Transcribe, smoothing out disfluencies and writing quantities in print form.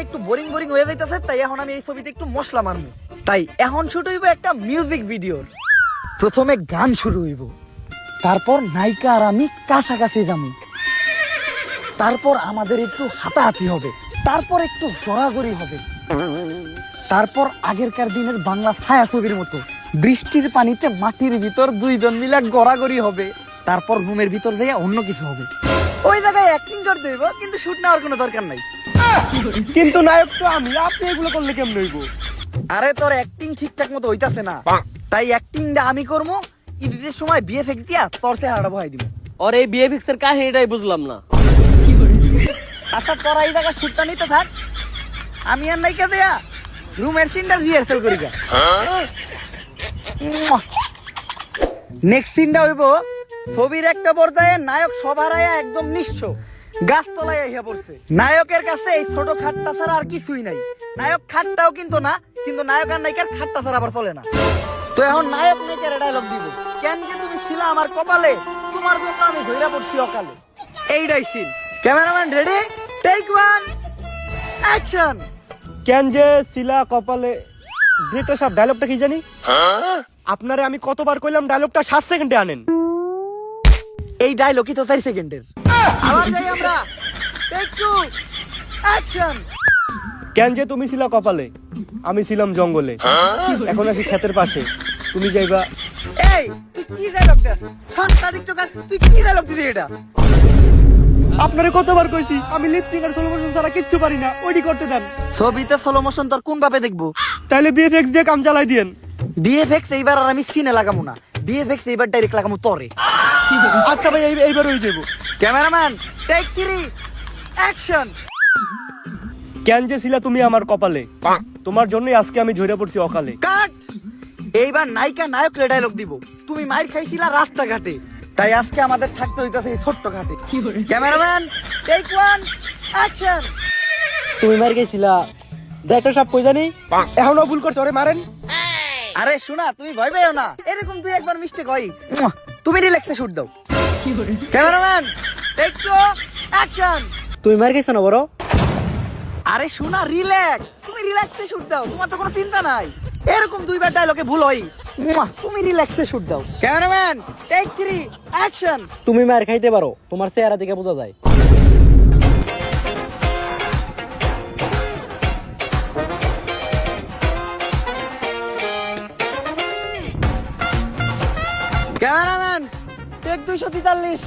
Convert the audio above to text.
একটু boring boring হয়ে যাইতেছে, তাই এখন আমি এই ছবিতে একটু মশলা মারবো। তাই এখন শুরু হইব একটা মিউজিক ভিডিওর। প্রথমে গান শুরু হইব, তারপর নায়িকা আর আমি কাছাকাছি যাবো, তারপর আমাদের একটু হাতাহাতি হবে, তারপর একটু গড়াগড়ি হবে, তারপর আগেরকার দিনের বাংলা ছায়াছবির মতো বৃষ্টির পানিতে মাটির ভিতর দুইজন মিলে গড়াগড়ি হবে, তারপর রুমের ভিতর যাইয়া অন্য কিছু হবে। ওই জায়গায় অ্যাক্টিং করতে হইব, কিন্তু শুট নেওয়ার কোনো দরকার নাই। কিন্তু নায়ক তো আমি, আপনি এগুলো করলে কেমন হইব? আরে তোর অ্যাক্টিং ঠিকঠাক মতো হইতাছে না, তাই অ্যাক্টিংটা আমি করবো। এডিটের সময় বিএফএক্স দিয়া তোর চেহারাটা বহাই দিব। আর এই বিএফএক্স এর কাহিনীটাই বুঝলাম না। আচ্ছা তোরা এই জায়গায় শুটটা নিতে থাক, আমি আর নাইকা দেয়া রুমের সিনটা রিহার্সাল করি। নেক্সট সিনটা হইব ছবির একটা পর্যায়ে নায়ক সবার একদম নিঃস্ব গাছতলায় আইয়া পড়ছে। নায়কের কাছে এই ছোট খাটটা ছাড়া আর কিছুই নাই। নায়ক খাটটাও কিন্তু না, কিন্তু নায়ক আর নায়িকার খাটটা ছাড়া আবার চলে না। তো এখন নায়ক নায়িকার ডায়লগ দিব, কেন যে তুমি ছিলা আমার কপালে, তোমার জন্য আমি ধইরা পড়ছি অকালে। এইটাই scene. Cameraman ready, take one, action. কেন যে শিলা কপালে, ডিরেক্টর সাহেব ডায়লগটা কি জানি? আপনারে আমি কতবার কইলাম ডায়লগটা 7 সেকেন্ডে আনেন। এই ডায়লগই তো 4 সেকেন্ডের। আবার যাই আমরা, টেক টু, অ্যাকশন। কেন যে তুমি ছিলা কপালে, আমি ছিলাম জঙ্গলে, এখন আছি ক্ষেতের পাশে, তুমি যাইবা। এই তুই কি ডায়লগ দেস? সাংঘাতিক তো গান, তুই কি ডায়লগ দিলি এটা? আপনারে কতবার কইছি আমি লিপসিং আর স্লো মোশন ছাড়া কিচ্ছু পারি না, ওইটি করতে দেন। ছবিতে স্লো মোশন তোর কোন ভাবে দেখবো? তাইলে বিএফএক্স দিয়ে কাম চালাই দিয়েন। বিএফএক্স এইবার আর আমি সিনে লাগামু না, বিএফএক্স এইবার ডাইরেক্ট লাগামু তরে। আচ্ছা ভাই, এইবার হয়ে যাবো। Cameraman take 3, action. কেন যে ছিলা তুমি আমার কপালে, তোমার জন্যই আজকে আমি ঝরে পড়ছি অকালে। কাট। এইবার নায়িকা নায়ক রে ডায়লগ দিব, তুমি মাইর খাইছিলা রাস্তাঘাটে, তাই আজকে আমাদের থাকতে হইতাছে এই ছোট্ট ঘাটে। Cameraman take 1, action. তুমি মার গেছিলা, ডাইরেক্টর সাহেব কই জানি এখনো ভুল করছে, ওরে মারেন। আরে শোনা, তুমি ভয় পেও না, এরকম তুই একবার মিস্টেক হয়, তুমি রিল্যাক্সে শুট দাও। Cameraman take 2, action. তুমি মার গেছো না বড়? আরে শোনা, রিল্যাক্স, তুমি রিল্যাক্সে শুট দাও, তোমার তো কোনো চিন্তা নাই। এরকম দুইবার ডায়লগে ভুল হয়, তুমি রিল্যাক্সে শুট দাও। Cameraman take 3, action. তুমি মার খাইতে পারো, তোমার চেহারা দেখে বোঝা যায়। Cameraman take 243।